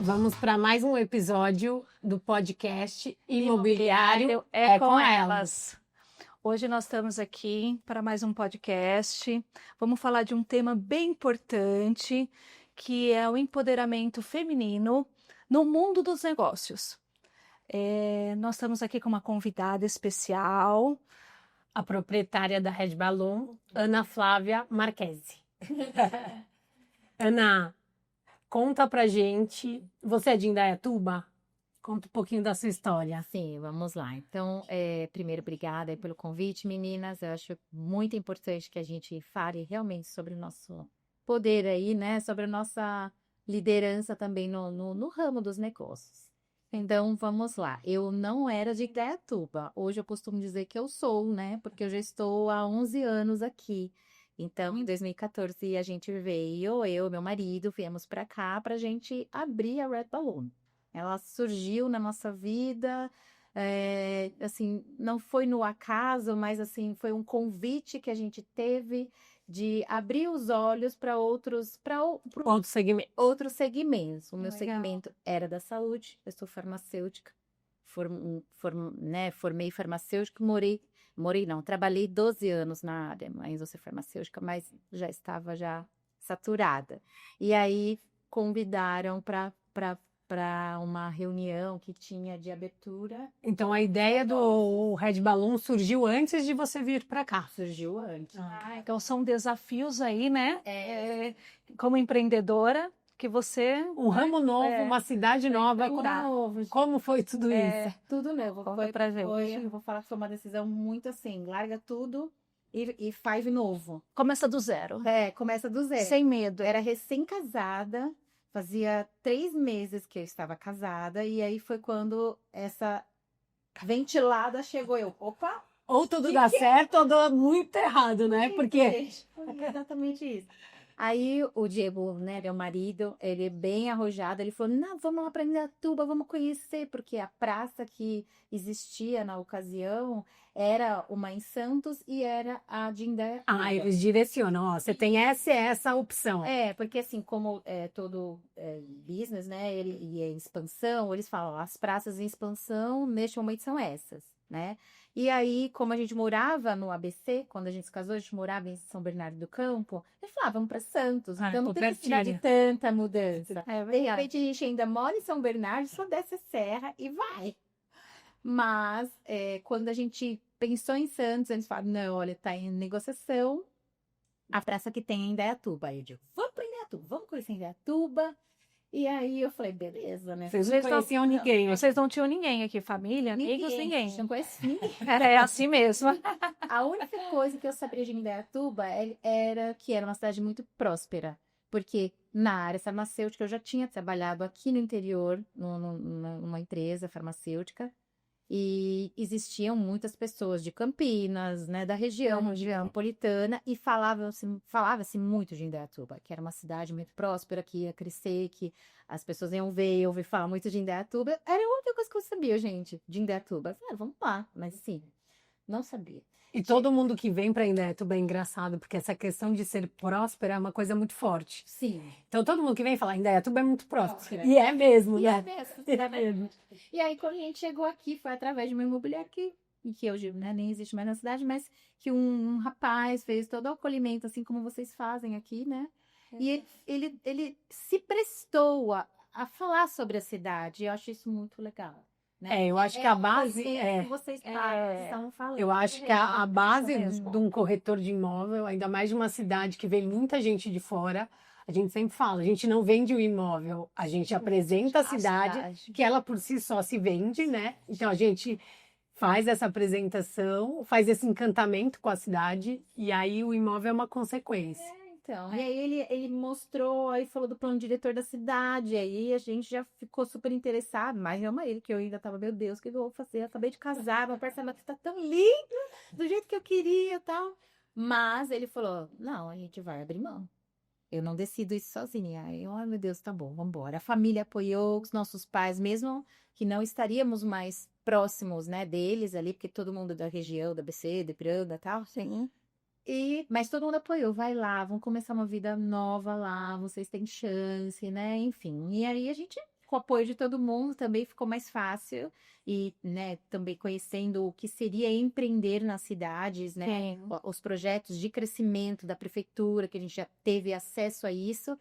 Vamos para mais um episódio do podcast Imobiliário é com elas. Hoje nós estamos aqui para mais um podcast. Vamos falar de um tema bem importante, que é o empoderamento feminino no mundo dos negócios. Nós estamos aqui com uma convidada especial, A proprietária da Red Balloon, Ana Flávia Marquesi. Ana, conta pra gente, você é de Indaiatuba? Conta um pouquinho da sua história. Sim, vamos lá. Então, primeiro, obrigada aí pelo convite, meninas. Eu acho muito importante que a gente fale realmente sobre o nosso poder aí, né? Sobre a nossa liderança também no ramo dos negócios. Então, vamos lá. Eu não era de Indaiatuba. Hoje eu costumo dizer que eu sou, né? Porque eu já estou há 11 anos aqui. Então, em 2014, a gente veio, eu e meu marido, viemos para cá para a gente abrir a Red Balloon. Ela surgiu na nossa vida, assim, não foi no acaso, mas assim, foi um convite que a gente teve de abrir os olhos para outros Outro segmento. segmentos. O meu Legal. segmento era da saúde, eu sou farmacêutica, formei farmacêutica, trabalhei 12 anos na área, mas eu sou farmacêutica, mas já estava saturada. E aí convidaram para uma reunião que tinha de abertura. Então a ideia do Red Balloon surgiu antes de você vir para cá. Surgiu antes. Então são desafios aí, né? Como empreendedora, que você... Um ramo novo, uma cidade nova. Como foi tudo isso? Tudo novo. Conta pra gente. Eu vou falar que foi uma decisão muito assim, larga tudo e faz novo. Começa do zero. Começa do zero. Sem medo. Era recém-casada, fazia 3 meses que eu estava casada, e aí foi quando essa ventilada chegou. Opa! Ou tudo dá certo ou dá muito errado, né? Porque Foi exatamente isso. Aí o Diego, né, meu marido, ele é bem arrojado, ele falou, não, vamos lá para Indaiatuba, vamos conhecer, porque a praça que existia na ocasião era uma em Santos e era a de Indaiatuba. eles direcionam, ó, você tem essa opção. Porque assim, como todo business, né, e em expansão, eles falam, as praças em expansão, neste momento, são essas, né? E aí, como a gente morava no ABC, quando a gente se casou, a gente morava em São Bernardo do Campo, ele falava, vamos para Santos, então não tem necessidade de tanta mudança. De repente, a gente ainda mora em São Bernardo, só desce a serra e vai. Mas, quando a gente pensou em Santos, eles falaram, não, olha, tá em negociação a praça que tem em Indaiatuba. Aí eu digo, vamos para Indaiatuba, vamos conhecer Indaiatuba. E aí eu falei, beleza, né? Vocês não conheciam ninguém. Vocês não tinham ninguém aqui, família, amigos, ninguém. Não conhecia ninguém. É assim mesmo. A única coisa que eu sabia de Indaiatuba era que era uma cidade muito próspera. Porque na área farmacêutica eu já tinha trabalhado aqui no interior, numa empresa farmacêutica. E existiam muitas pessoas de Campinas, né, da região metropolitana, e falava-se muito de Indaiatuba, que era uma cidade muito próspera, que ia crescer, que as pessoas iam ver e ouvir falar muito de Indaiatuba. Era a única coisa que eu sabia, gente, de Indaiatuba. Eu falei, vamos lá, mas sim, não sabia. E todo mundo que vem para Indaiatuba é engraçado, porque essa questão de ser próspera é uma coisa muito forte. Sim. Então todo mundo que vem fala, Indaiatuba é muito próspera. E é mesmo, né? É mesmo. E aí, quando a gente chegou aqui, foi através de uma imobiliária que hoje, né, nem existe mais na cidade, mas que um rapaz fez todo o acolhimento, assim como vocês fazem aqui, né? E ele se prestou a falar sobre a cidade. Eu acho isso muito legal. Né? Eu acho que a base que vocês estão falando. Eu acho que a base de um corretor de imóvel, ainda mais de uma cidade que vem muita gente de fora, a gente sempre fala, a gente não vende o imóvel, a gente apresenta a cidade, que ela por si só se vende, né? Então a gente faz essa apresentação, faz esse encantamento com a cidade, e aí o imóvel é uma consequência. Então, e aí ele mostrou, aí falou do plano diretor da cidade, aí a gente já ficou super interessado, mas ama ele, que eu ainda tava, meu Deus, o que eu vou fazer? Eu acabei de casar, meu apartamento tá tão lindo, do jeito que eu queria e tal. Mas ele falou, não, a gente vai abrir mão. Eu não decido isso sozinha. Aí eu, ai meu Deus, tá bom, vamos embora. A família apoiou, os nossos pais, mesmo que não estaríamos mais próximos, né, deles ali, porque todo mundo da região, da BC, de Piranga e tal, sim. Mas todo mundo apoiou, vai lá, vamos começar uma vida nova lá, vocês têm chance, né? Enfim. E aí a gente com o apoio de todo mundo também ficou mais fácil. E, né, também conhecendo o que seria empreender nas cidades, né? Sim. Os projetos de crescimento da prefeitura, que a gente já teve acesso a isso.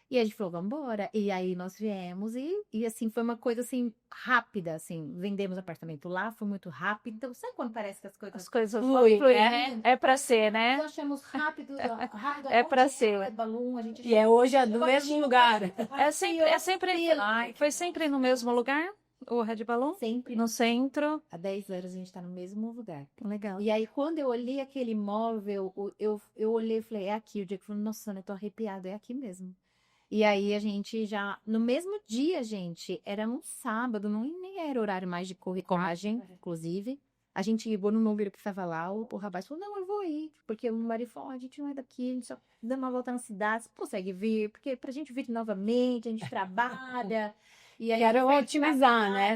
E a gente falou, vamos embora. E aí nós viemos e assim, foi uma coisa assim, rápida, assim, vendemos apartamento lá, foi muito rápido. Então, sabe quando parece que as coisas... As coisas Flui, fluem, né? É pra ser, né? Nós achamos rápido, rápido. É pra onde ser. o Red Balloon, a gente E hoje é do achou mesmo ótimo. lugar. É sempre, foi sempre no mesmo lugar, o Red Balloon? Sempre. No centro. Há 10 anos a gente tá no mesmo lugar. Legal. E aí, quando eu olhei aquele imóvel, eu olhei e falei, é aqui. O Diego falou, nossa, eu tô arrepiada, é aqui mesmo. E aí, a gente já, no mesmo dia, gente, era um sábado, nem era horário mais de corretagem, inclusive. A gente ligou no número que estava lá, o rapaz falou, não, eu vou ir. Porque o meu marido falou, a gente não é daqui, a gente só dá uma volta na cidade, você consegue vir? Porque pra gente vir novamente, a gente trabalha. E aí, Quero otimizar, né?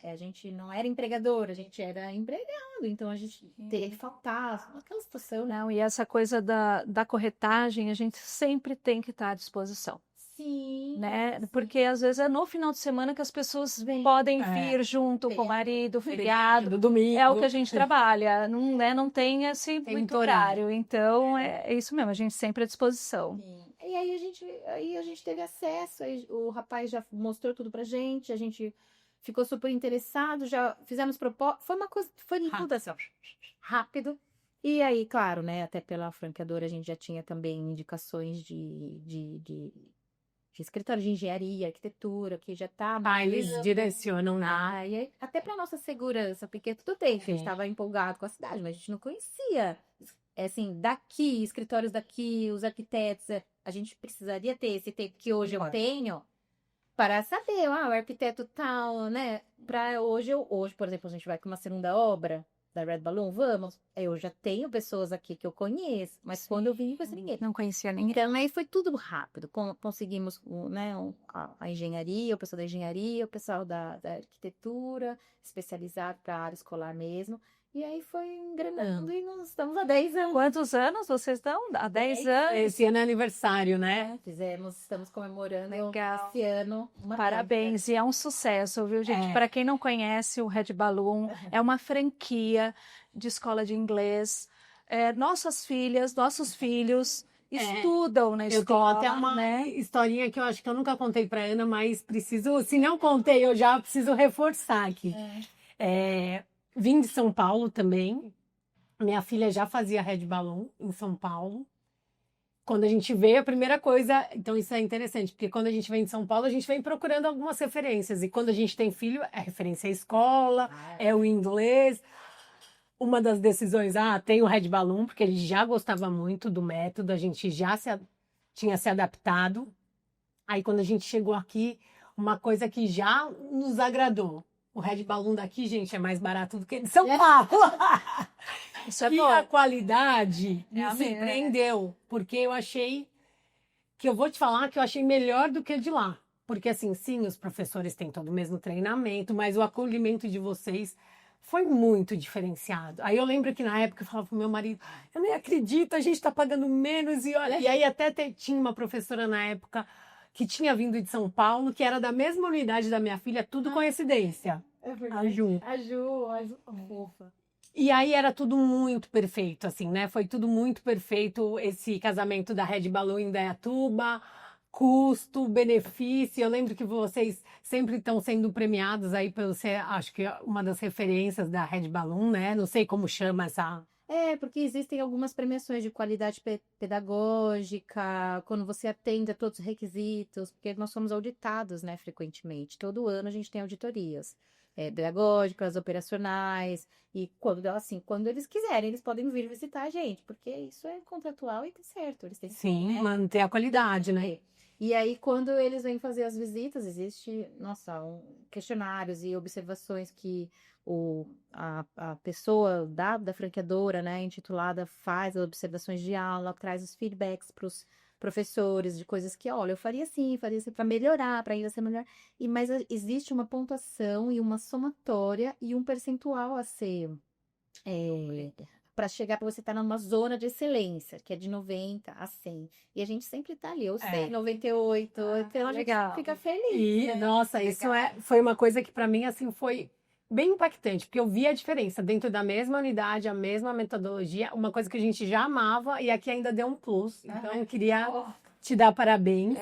A gente não era empregador, a gente era empregado. Então, a gente teria que faltar, aquela situação, né? Não, e essa coisa da corretagem, a gente sempre tem que estar à disposição, Sim. né? Porque às vezes é no final de semana que as pessoas Vem. podem É. vir junto com o Feriado. marido, feriado. Domingo. É o que a gente trabalha, não, né? Não tem esse Tem muito muito horário. horário. Então, é isso mesmo, a gente sempre à disposição. Sim. E aí a gente teve acesso, aí o rapaz já mostrou tudo pra gente, a gente ficou super interessado, já fizemos proposta, foi uma coisa, foi tudo assim, ó, rápido. E aí, claro, né, até pela franqueadora a gente já tinha também indicações de escritório de engenharia, arquitetura, que já tá Eles direcionam, né? e aí, até para nossa segurança, porque tudo bem, a gente Sim. estava empolgado com a cidade, mas a gente não conhecia. Assim, daqui, escritórios daqui, os arquitetos, a gente precisaria ter esse tempo que hoje eu Claro. tenho para saber, o arquiteto tal, né? Para hoje, por exemplo, a gente vai com uma segunda obra da Red Balloon, vamos. Eu já tenho pessoas aqui que eu conheço, mas quando eu vim, não conhecia ninguém. Não conhecia ninguém. Então, aí foi tudo rápido. Conseguimos, né, a engenharia, o pessoal da engenharia, o pessoal da arquitetura, especializado para a área escolar mesmo. E aí foi engrenando e nós estamos há 10 anos. Quantos anos vocês estão? Há 10 anos? Esse ano é aniversário, né? Estamos comemorando Legal. esse ano. Uma Parabéns, e é um sucesso, viu, gente? É. Para quem não conhece, o Red Balloon é uma franquia de escola de inglês. Nossas filhas, nossos filhos estudam na Eu tenho escola, até uma né? historinha que eu acho que eu nunca contei pra Ana, mas preciso, se não contei, eu já preciso reforçar aqui. Vim de São Paulo também. Minha filha já fazia Red Balloon em São Paulo. Quando a gente veio, a primeira coisa... Então, isso é interessante, porque quando a gente vem de São Paulo, a gente vem procurando algumas referências. E quando a gente tem filho, é referência à escola, é o inglês. Uma das decisões, tem o Red Balloon, porque ele já gostava muito do método, a gente já tinha se adaptado. Aí, quando a gente chegou aqui, uma coisa que já nos agradou. O Red Balloon daqui, gente, é mais barato do que de São Paulo. Isso é E bom. a qualidade me a minha, surpreendeu, porque eu achei que eu vou te falar que eu achei melhor do que de lá. Porque assim, sim, os professores têm todo o mesmo treinamento, mas o acolhimento de vocês foi muito diferenciado. Aí eu lembro que na época eu falava pro meu marido, eu nem acredito, a gente tá pagando menos e olha. E aí até tinha uma professora na época que tinha vindo de São Paulo, que era da mesma unidade da minha filha, tudo coincidência. É A verdade. Ju. A Ju, fofa. E aí era tudo muito perfeito, assim, né? Foi tudo muito perfeito, esse casamento da Red Balloon em Dayatuba, custo, benefício. Eu lembro que vocês sempre estão sendo premiados aí pelo ser, acho que uma das referências da Red Balloon, né? Não sei como chama essa... Porque existem algumas premiações de qualidade pedagógica, quando você atende a todos os requisitos, porque nós somos auditados, né, frequentemente. Todo ano a gente tem auditorias pedagógicas, operacionais, e quando eles quiserem, eles podem vir visitar a gente, porque isso é contratual e tá certo. Eles têm que, Sim, né, manter a qualidade, né? E aí, quando eles vêm fazer as visitas, existe, questionários e observações que a pessoa da franqueadora, né, intitulada, faz as observações de aula, traz os feedbacks para os professores de coisas que, olha, eu faria assim para melhorar, para ainda ser melhor. Mas existe uma pontuação e uma somatória e um percentual a ser para chegar para você estar numa zona de excelência, que é de 90 a 100. E a gente sempre tá ali, ou 100, 98. Então a gente legal. fica feliz. E, nossa, isso foi uma coisa que para mim, assim, foi bem impactante, porque eu vi a diferença dentro da mesma unidade, a mesma metodologia, uma coisa que a gente já amava e aqui ainda deu um plus. Então, eu queria te dar parabéns.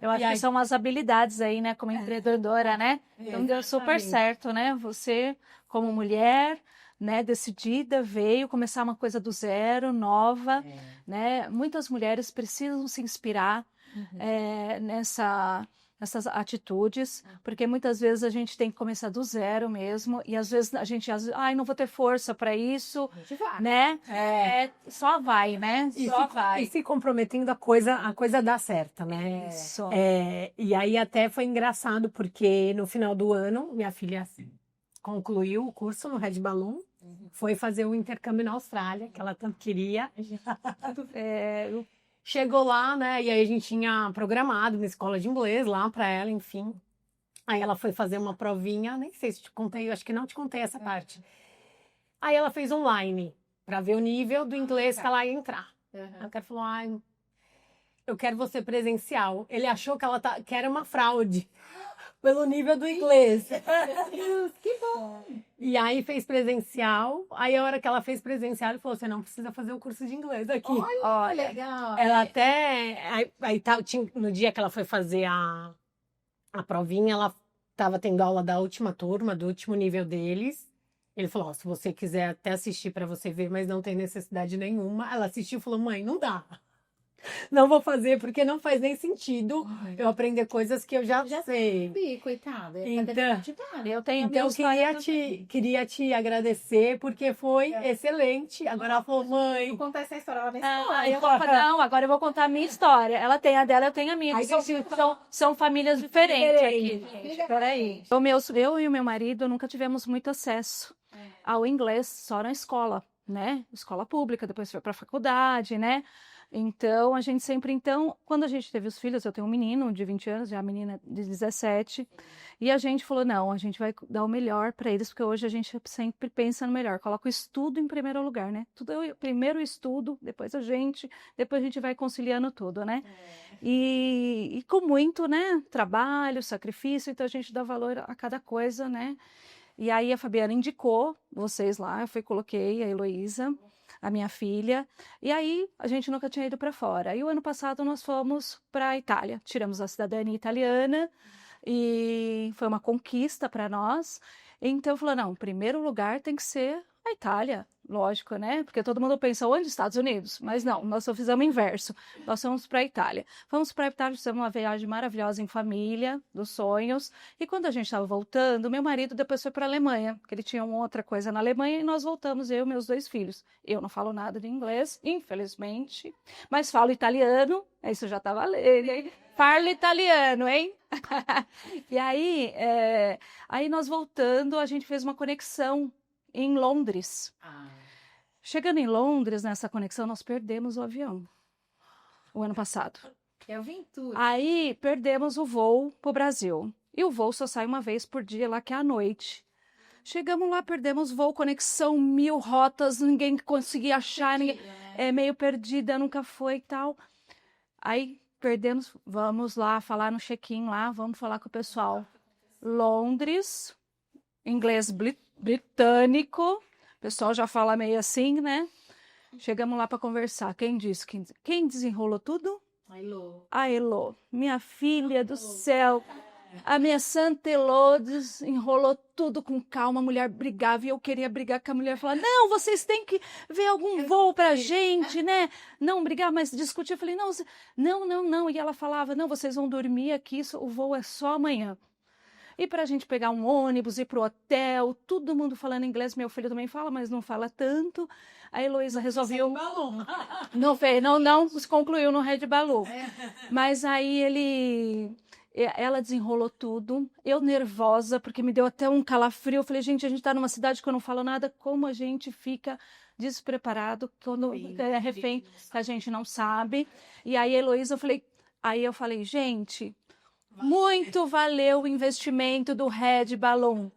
Eu acho que são as habilidades aí, né, como empreendedora, né? Então deu super certo, né? Você, como mulher, né, decidida, veio começar uma coisa do zero, nova, né? Muitas mulheres precisam se inspirar nessas atitudes, porque muitas vezes a gente tem que começar do zero mesmo, e às vezes a gente, ai, não vou ter força para isso, né? Só vai, né? Só vai. E se comprometendo a coisa dá certa, né? Isso. E aí até foi engraçado, porque no final do ano, minha filha concluiu o curso no Red Balloon, foi fazer o intercâmbio na Austrália, que ela tanto queria. Chegou lá, né? E aí a gente tinha programado uma escola de inglês lá para ela, enfim. Aí ela foi fazer uma provinha, nem sei se te contei, eu acho que não te contei essa parte. Aí ela fez online, para ver o nível do inglês que ela ia entrar. Aí o cara falou, ai, eu quero você presencial. Ele achou que era uma fraude pelo nível do inglês. Que bom! E aí fez presencial. Aí a hora que ela fez presencial, ele falou, você não precisa fazer o curso de inglês aqui. Olha, legal. Ela até... no dia que ela foi fazer a provinha, ela estava tendo aula da última turma, do último nível deles. Ele falou, se você quiser até assistir para você ver, mas não tem necessidade nenhuma. Ela assistiu e falou, mãe, não dá. Não vou fazer, porque não faz nem sentido eu aprender coisas que eu já sei. Coitada. Eu tenho Então, queria te agradecer, porque foi excelente. Agora ela falou, mãe... Vou contar essa história lá na Não, agora eu vou contar a minha história. Ela tem a dela, eu tenho a minha. São famílias diferentes aqui, gente. Peraí. Eu e o meu marido nunca tivemos muito acesso ao inglês, só na escola, né? Escola pública, depois foi para a faculdade, né? Então, a gente sempre, quando a gente teve os filhos, eu tenho um menino de 20 anos, já a menina de 17, e a gente falou, não, a gente vai dar o melhor para eles, porque hoje a gente sempre pensa no melhor, coloca o estudo em primeiro lugar, né? Primeiro o estudo, depois a gente vai conciliando tudo, né? E com muito, né, trabalho, sacrifício, então a gente dá valor a cada coisa, né? E aí a Fabiana indicou vocês lá, coloquei a Heloísa, a minha filha, e aí a gente nunca tinha ido para fora. E o ano passado nós fomos para a Itália, tiramos a cidadania italiana e foi uma conquista para nós. Então falou, não, em primeiro lugar tem que ser a Itália, lógico, né? Porque todo mundo pensa onde? Estados Unidos, mas não, nós só fizemos o inverso. Nós fomos para a Itália. Fomos para a Itália, fizemos uma viagem maravilhosa em família, dos sonhos. E quando a gente estava voltando, meu marido depois foi para a Alemanha, porque ele tinha uma outra coisa na Alemanha, e nós voltamos, eu e meus 2 filhos. Eu não falo nada de inglês, infelizmente, mas falo italiano, isso já tá valendo, hein? Parlo italiano, hein? E aí nós voltando, a gente fez uma conexão em Londres. Chegando em Londres, nessa conexão, nós perdemos o avião o ano passado. Eu vim tudo. Aí perdemos o voo para o Brasil. E o voo só sai uma vez por dia lá, que é à noite. Chegamos lá, perdemos voo, conexão, 1000 rotas, ninguém conseguia achar, meio perdida, nunca foi e tal. Aí perdemos, vamos lá falar no check-in lá, vamos falar com o pessoal. Londres, inglês britânico, o pessoal já fala meio assim, né? Chegamos lá para conversar. Quem disse? Quem desenrolou tudo? A Elo. Minha filha do céu. A minha Santa Elo desenrolou tudo com calma. A mulher brigava e eu queria brigar com a mulher. Falar, não, vocês têm que ver algum voo pra gente, né? Não brigar, mas discutir. Eu falei, não. E ela falava, não, vocês vão dormir aqui, o voo é só amanhã. E para a gente pegar um ônibus, ir para o hotel, todo mundo falando inglês. Meu filho também fala, mas não fala tanto. A Heloísa resolveu... Não se concluiu no Red Balloon. Mas aí ela desenrolou tudo. Eu nervosa, porque me deu até um calafrio. Eu falei, gente, a gente está numa cidade que eu não falo nada. Como a gente fica despreparado quando é refém, que a gente não sabe. E aí a Heloísa, eu falei, gente... Muito valeu o investimento do Red Balloon.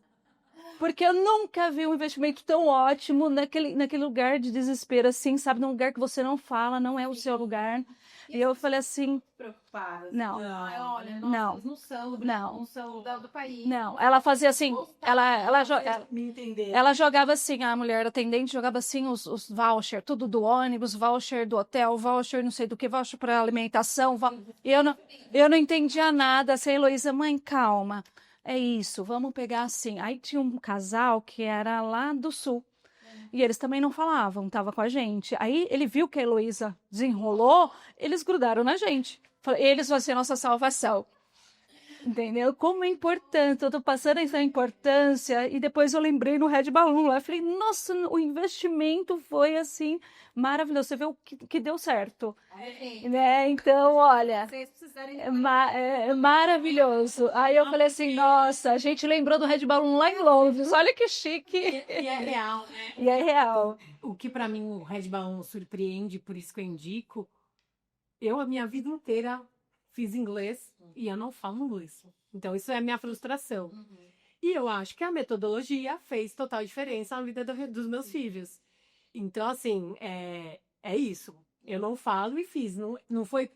porque eu nunca vi um investimento tão ótimo naquele lugar de desespero, assim, sabe? Num lugar que você não fala, não é o seu lugar. E eu falei assim, Preocupadas. não, Olha, não, não são não, do país. não. Ela fazia assim, Me entender. ela jogava assim, a mulher atendente jogava assim os voucher, tudo do ônibus, voucher do hotel, voucher não sei do que, voucher para alimentação. E eu não entendia nada. Assim, Heloísa, mãe, calma. É isso, vamos pegar assim. Aí tinha um casal que era lá do sul. E eles também não falavam, tava com a gente. Aí ele viu que a Heloísa desenrolou, eles grudaram na gente. Eles vão ser nossa salvação. Entendeu? Como é importante, eu tô passando essa importância e depois eu lembrei no Red Balloon lá, eu falei, nossa, o investimento foi assim, maravilhoso, você vê o que deu certo, né? Então, olha, é maravilhoso. Aí eu falei assim, nossa, a gente lembrou do Red Balloon lá em Londres, olha que chique. E é real, né? E é real. O que para mim o Red Balloon surpreende, por isso que eu indico, eu a minha vida inteira fiz inglês e eu não falo inglês. Então, isso é a minha frustração. E eu acho que a metodologia fez total diferença na vida dos meus filhos. Então, assim, é isso. Eu não falo e fiz. Não foi,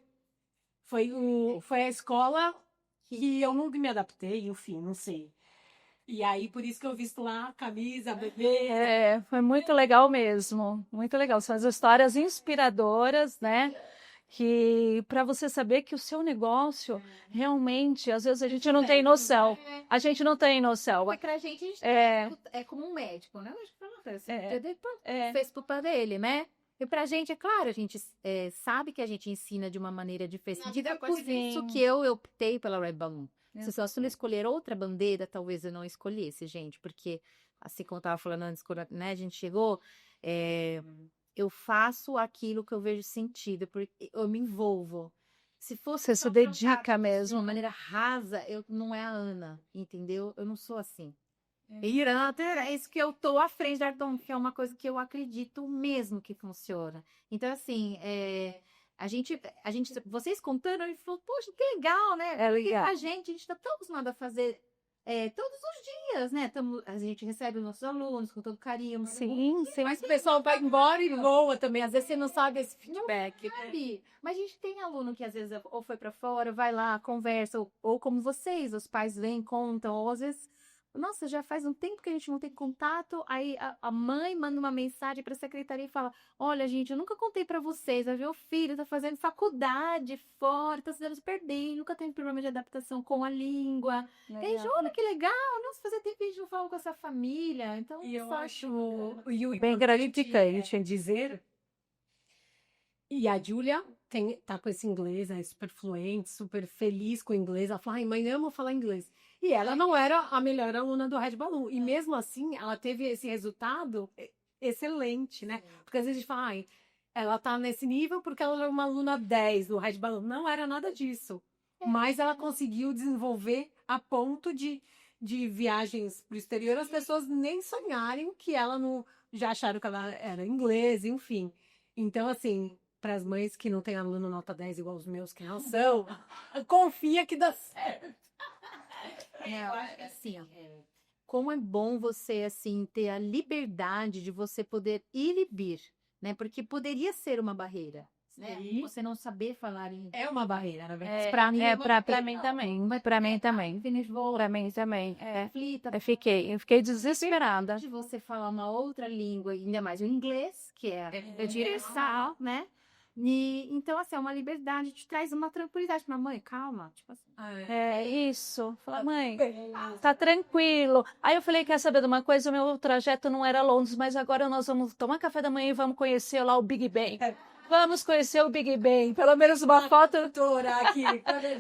foi a escola que eu não me adaptei, enfim, não sei. E aí, por isso que eu visto lá camisa, bebê. Foi muito legal mesmo, muito legal. São as histórias inspiradoras, né? Que para você saber que o seu negócio realmente, às vezes a gente não tem noção. A gente não tem noção. Porque a gente é como um médico, né? Fez culpa dele, né? E pra gente, é claro, a gente sabe que a gente ensina de uma maneira diferente. Por isso que eu optei pela Red Balloon. Se eu não escolher outra bandeira, talvez eu não escolhesse, gente. Porque, assim como eu tava falando antes, quando, né, a gente chegou... eu faço aquilo que eu vejo sentido, porque eu me envolvo. Se fosse você se dedica mesmo, de uma maneira rasa, eu não é a Ana, entendeu? Eu não sou assim. É isso que eu tô à frente da Ardon, que é uma coisa que eu acredito mesmo que funciona. Então, assim, vocês contando, ele falou, poxa, que legal, né? É legal. Porque a gente tá tão acostumado a fazer todos os dias, né? A gente recebe os nossos alunos com todo carinho. Sim. Mas o pessoal vai embora e voa também. Às vezes você não sabe esse feedback. Sabe? Mas a gente tem aluno que às vezes ou foi para fora, vai lá, conversa, ou como vocês, os pais vêm, contam, ou às vezes, nossa, já faz um tempo que a gente não tem contato, aí a mãe manda uma mensagem para a secretaria e fala, olha, gente, eu nunca contei para vocês, meu filho tá fazendo faculdade fora, tá se super bem, nunca teve problema de adaptação com a língua. E olha que legal, nossa, fazer tempo que a gente não fala com essa família. Então, E eu acho bem gratificante dizer. E a Júlia tá com esse inglês, é super fluente, super feliz com o inglês. Ela fala, ai, mãe, eu amo falar inglês. E ela não era a melhor aluna do Red Balloon. E mesmo assim, ela teve esse resultado excelente, né? Porque às vezes a gente fala, ai, ela tá nesse nível porque ela era uma aluna 10 do Red Balloon. Não era nada disso. Mas ela conseguiu desenvolver a ponto de viagens para o exterior, as pessoas nem sonharem que ela não... Já acharam que ela era inglês, enfim. Então, assim... Para as mães que não têm aluno nota 10 igual os meus, que não são, confia que dá certo. Eu acho que assim, como é bom você, assim, ter a liberdade de você poder ir e vir, né? Porque poderia ser uma barreira, né? Você não saber falar em... É uma barreira, na verdade. Para mim também. Para mim também. Para mim também. Eu fiquei desesperada. De você falar uma outra língua, ainda mais o inglês, que é universal, né? E, então, assim, é uma liberdade, te traz uma tranquilidade pra mãe, calma, tipo assim. Isso. Falar, mãe, tá tranquilo. Aí eu falei, quer saber de uma coisa? O meu trajeto não era Londres, mas agora nós vamos tomar café da manhã e vamos conhecer lá o Big Ben. Vamos conhecer o Big Ben. Pelo menos uma foto. Aqui,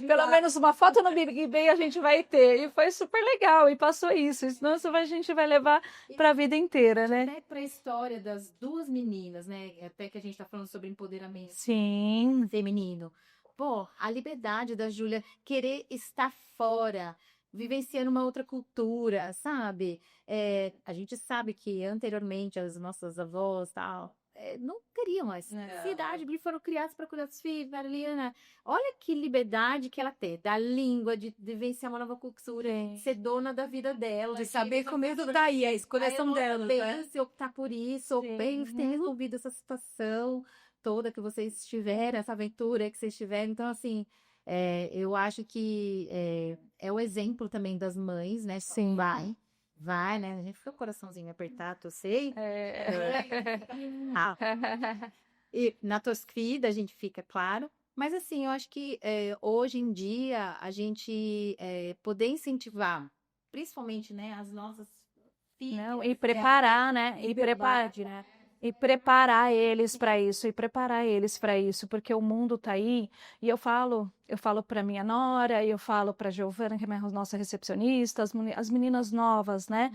pelo menos uma foto no Big Ben a gente vai ter. E foi super legal. E passou isso. Senão a gente vai levar para a vida inteira, né? Até para a história das duas meninas, né? Até que a gente está falando sobre empoderamento feminino. Pô, a liberdade da Júlia querer estar fora, vivenciando uma outra cultura, sabe? A gente sabe que anteriormente as nossas avós tal, não queriam mais. Cidade, foram criadas para cuidar dos filhos, Mariana. Olha que liberdade que ela tem, da língua, de vivenciar uma nova cultura, de ser dona da vida dela. De saber como isso tá aí, a escolhação dela. Se optar por isso, ou bem ter resolvido essa situação toda que vocês tiveram, essa aventura que vocês tiveram. Então, assim, eu acho que é o exemplo também das mães, né? Sim. Vai, né? A gente fica o coraçãozinho apertado, eu sei. E na torcida a gente fica, claro. Mas assim, eu acho que hoje em dia a gente poder incentivar, principalmente, né, as nossas filhas. Não, e preparar, né? E preparar eles para isso, porque o mundo tá aí, e eu falo para minha nora, eu falo para Giovana, que é a nossa recepcionista, as meninas novas, né?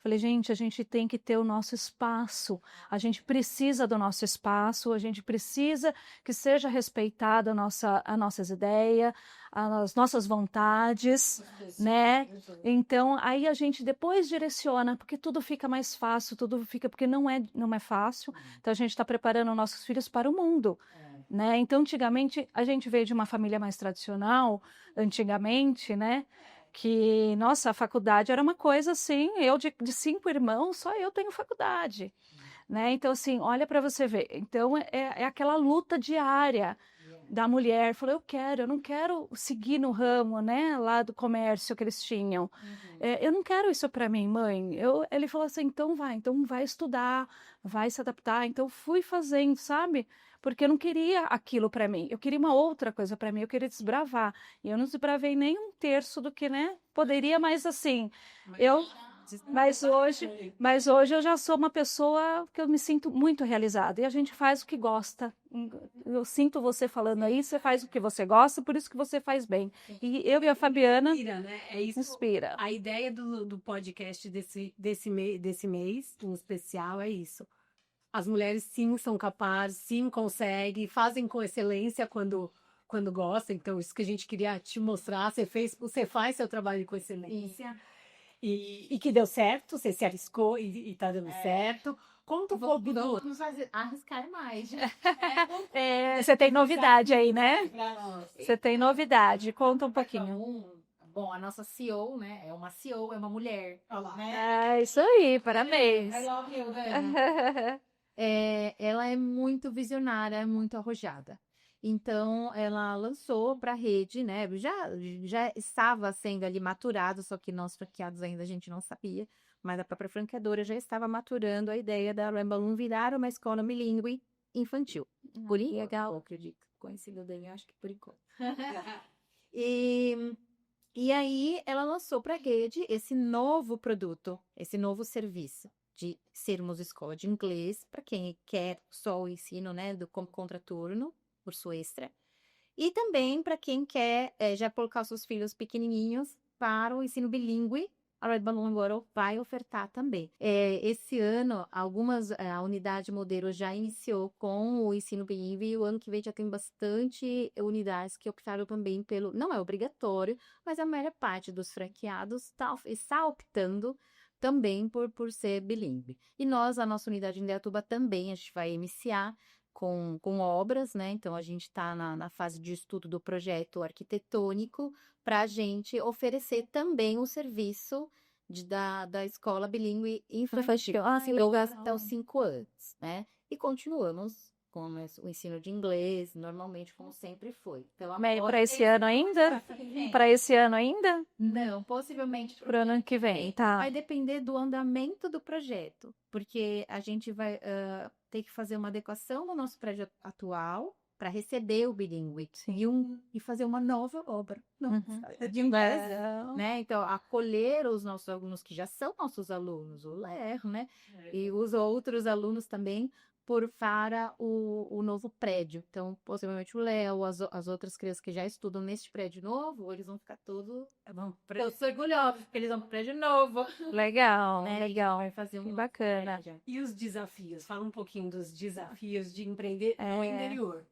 Falei, gente, a gente tem que ter o nosso espaço, a gente precisa do nosso espaço, a gente precisa que seja respeitada as nossas ideias, as nossas vontades, né? Então, aí a gente depois direciona, porque tudo fica mais fácil, porque não é fácil, então a gente está preparando nossos filhos para o mundo, né? Então, antigamente, a gente veio de uma família mais tradicional, né? Que, nossa, a faculdade era uma coisa assim, eu de 5 irmãos, só eu tenho faculdade, né? Então, assim, olha para você ver. Então, é aquela luta diária da mulher. Falou, eu não quero seguir no ramo, né, lá do comércio que eles tinham. Eu não quero isso para mim, mãe. Ele falou assim, então vai estudar, vai se adaptar. Então, fui fazendo, sabe? Porque eu não queria aquilo para mim, eu queria uma outra coisa para mim, eu queria desbravar. E eu não desbravei nem um terço do que, né, poderia, mas assim, mas hoje eu já sou uma pessoa que eu me sinto muito realizada. E a gente faz o que gosta. Eu sinto você falando aí, você faz o que você gosta, por isso que você faz bem. E eu e a Fabiana Inspira, né? É isso. Inspira. A ideia do podcast desse mês, em especial, é isso. As mulheres sim são capazes, sim conseguem, fazem com excelência quando gostam. Então, isso que a gente queria te mostrar, você faz seu trabalho com excelência. E que deu certo, você se arriscou e tá dando certo. Conta um pouco Vamos arriscar mais. Você tem novidade aí, né? Você tem novidade, conta um pouquinho. Bom, a nossa CEO, né? É uma CEO, é uma mulher. É isso aí, parabéns. I love you, ela é muito visionária, é muito arrojada. Então, ela lançou para a rede, né? Já estava sendo ali maturado, só que nós franqueados ainda a gente não sabia, mas a própria franqueadora já estava maturando a ideia da Ramballoon virar uma escola bilíngue infantil. Por legal, acredito. Conhecido dele, acho que por enquanto. E aí, ela lançou para a rede esse novo produto, esse novo serviço de sermos escola de inglês para quem quer só o ensino, né, do contraturno, curso extra, e também para quem quer já colocar os seus filhos pequenininhos para o ensino bilíngue. A Red Balloon agora vai ofertar também. Esse ano, a unidade modelo já iniciou com o ensino bilíngue e o ano que vem já tem bastante unidades que optaram também não é obrigatório, mas a maior parte dos franqueados está optando também por ser bilíngue. E a nossa unidade em Indaiatuba também, a gente vai iniciar com obras, né? Então, a gente está na fase de estudo do projeto arquitetônico para a gente oferecer também o serviço da escola bilíngue infantil, até os 5 anos, né? E continuamos com o ensino de inglês, normalmente, como sempre foi. Então, para esse ano ainda? Para esse ano ainda? Não, possivelmente para o ano que vem, tá. Vai depender do andamento do projeto, porque a gente vai ter que fazer uma adequação no nosso prédio atual para receber o bilíngue e fazer uma nova obra de inglês, né? Então, acolher os nossos alunos que já são nossos alunos, o Ler, né? E os outros alunos também para o novo prédio. Então, possivelmente o Léo, as outras crianças que já estudam neste prédio novo, eles vão ficar todos orgulhosos, porque eles vão para o prédio novo. Legal, né? legal. Vai fazer um bacana. prédio. E os desafios? Fala um pouquinho dos desafios de empreender no interior.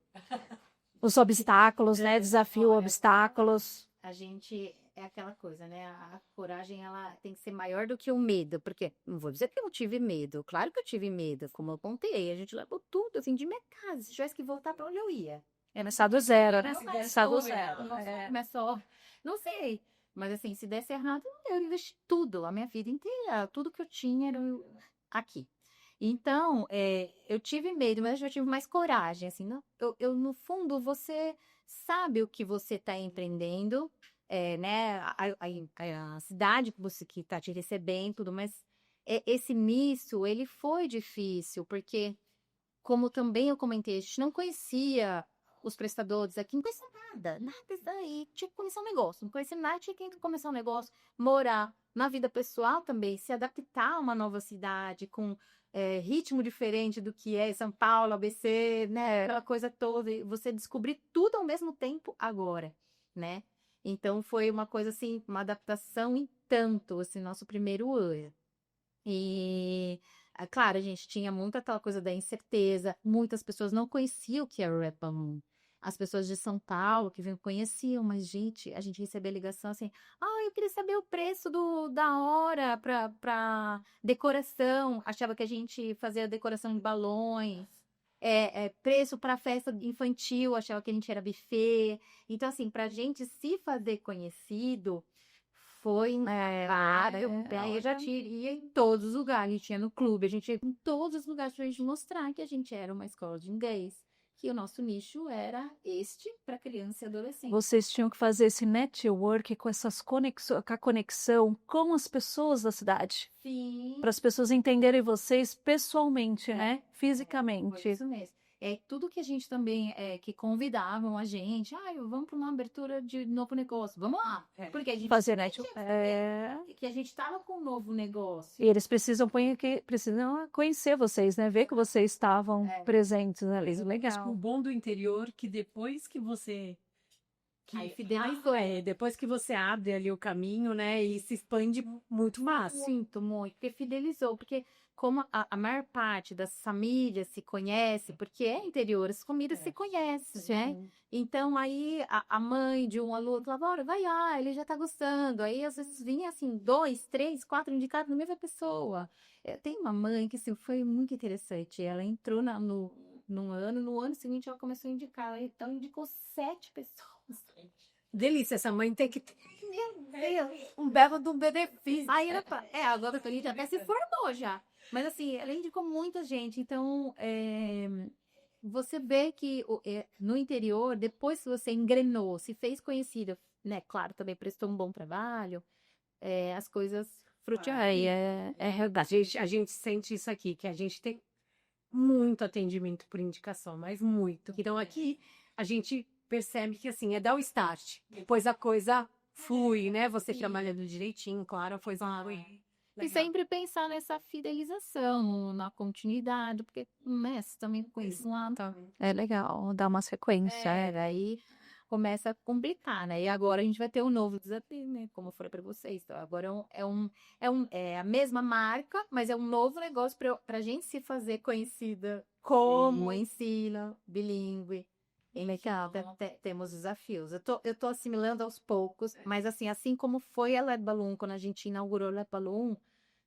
Os obstáculos, né? Desafio, obstáculos. A gente É aquela coisa, né? A coragem, ela tem que ser maior do que o medo, porque não vou dizer que eu não tive medo, claro que eu tive medo, como eu contei, a gente levou tudo, assim, de minha casa, se tivesse que voltar para onde eu ia. Começar do zero, né? Não, Começar do foi, zero. não começou, não sei, mas assim, se desse errado, eu investi tudo, a minha vida inteira, tudo que eu tinha era aqui. Então, eu tive medo, mas eu tive mais coragem, assim, não, no fundo, você sabe o que você está empreendendo, né, a cidade que está te recebendo, tudo, mas esse início, ele foi difícil, porque, como também eu comentei, a gente não conhecia os prestadores aqui, não conhecia nada disso aí, tinha que começar um negócio, não conhecia nada, tinha que começar um negócio, morar na vida pessoal também, se adaptar a uma nova cidade, com ritmo diferente do que é São Paulo, ABC, né, aquela coisa toda, e você descobrir tudo ao mesmo tempo agora, né? Então foi uma coisa assim, uma adaptação em tanto, assim, nosso primeiro ano. E, claro, a gente tinha muito aquela coisa da incerteza, muitas pessoas não conheciam o que era o Red Balloon. As pessoas de São Paulo que vinham conheciam, mas, gente, a gente recebia ligação assim, eu queria saber o preço da hora para decoração. Achava que a gente fazia decoração de balões. Preço para festa infantil, achava que a gente era buffet. Então, assim, para a gente se fazer conhecido, foi, cara, eu já ia em todos os lugares, a gente ia no clube, a gente ia em todos os lugares pra gente mostrar que a gente era uma escola de inglês, que o nosso nicho era este para criança e adolescente. Vocês tinham que fazer esse network com essas conexões, com a conexão com as pessoas da cidade. Sim. Para as pessoas entenderem vocês pessoalmente, né? Fisicamente. Foi isso mesmo. Tudo que a gente também, que convidavam a gente, vamos para uma abertura de novo negócio, vamos lá. Porque a gente Fazer tinha network. que saber que a gente estava com um novo negócio. E eles precisam conhecer vocês, né? Ver que vocês estavam presentes ali. Acho que Legal. o bom do interior que depois que você Aí fidelizou. depois que você abre ali o caminho, né, e se expande muito fácil. Sinto muito, porque fidelizou, porque como a maior parte das famílias se conhece, porque é interior, as famílias se conhecem, né? Então, aí, a mãe de um aluno falava, olha, vai lá, ele já tá gostando. Aí, às vezes, vinha, assim, 2, 3, 4 indicados na mesma pessoa. Tem uma mãe que, assim, foi muito interessante. Ela entrou no ano seguinte, ela começou a indicar. Então, indicou 7 pessoas. Delícia, essa mãe tem que ter Meu Deus, um belo de um benefício. Aí, agora a gente até se formou já. Mas, assim, ela indicou muita gente. Então, você vê que no interior, depois que você engrenou, se fez conhecida, né? Claro, também prestou um bom trabalho, as coisas frutificaram. É verdade. A gente sente isso aqui, que a gente tem muito atendimento por indicação, mas muito. Então, aqui, a gente percebe que, assim, é dar o start. Depois a coisa flui, né? Você trabalhando direitinho, claro, a coisa flui. E sempre pensar nessa fidelização, na continuidade, porque você também conhece lá. Tá? É legal, dar uma sequência. Aí começa a complicar, né? E agora a gente vai ter um novo desafio, né? Como eu falei para vocês. Então, agora é a mesma marca, mas é um novo negócio para a gente se fazer conhecida como ensino, bilíngue. Legal. Temos desafios. Eu tô assimilando aos poucos, mas assim como foi a LED Balloon, quando a gente inaugurou a LED Balloon,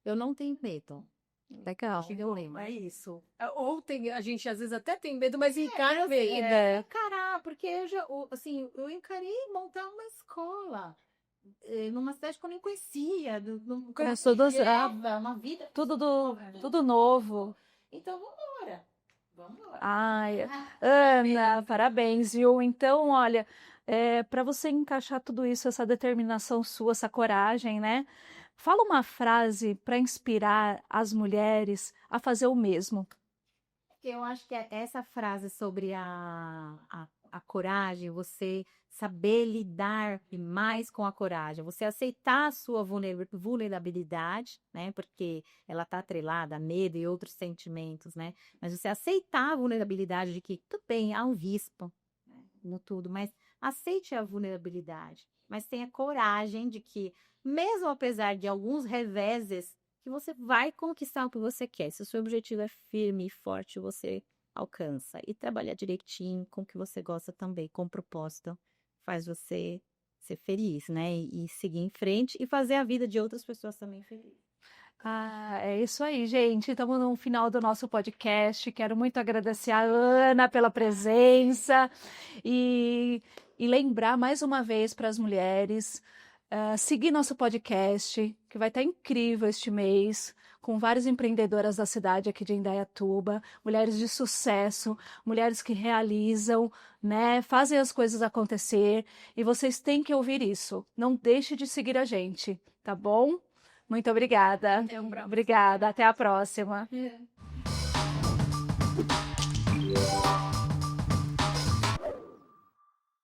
eu não tenho medo. Legal. Eu lembro. É isso. Ou a gente às vezes até tem medo, mas encara bem. Encarar, porque eu encarei montar uma escola numa cidade que eu nem conhecia. Começou do zero. Uma vida. Tudo novo. Então, vambora. Ai, Ana, parabéns, viu? Então, olha, para você encaixar tudo isso, essa determinação sua, essa coragem, né? Fala uma frase para inspirar as mulheres a fazer o mesmo. Eu acho que essa frase sobre a coragem, você saber lidar mais com a coragem, você aceitar a sua vulnerabilidade, né? Porque ela está atrelada a medo e outros sentimentos, né? Mas você aceitar a vulnerabilidade de que, tudo bem, há um risco, né, no tudo, mas aceite a vulnerabilidade. Mas tenha coragem de que, mesmo apesar de alguns reveses, que você vai conquistar o que você quer. Se o seu objetivo é firme e forte, você alcança. E trabalhar direitinho com o que você gosta também, com propósito, faz você ser feliz, né? E seguir em frente e fazer a vida de outras pessoas também feliz. É isso aí, gente. Estamos no final do nosso podcast. Quero muito agradecer a Ana pela presença e lembrar mais uma vez para as mulheres seguir nosso podcast, que vai estar incrível este mês, com várias empreendedoras da cidade aqui de Indaiatuba, mulheres de sucesso, mulheres que realizam, né, fazem as coisas acontecer, e vocês têm que ouvir isso. Não deixe de seguir a gente, tá bom? Muito obrigada. Obrigada. Até a próxima.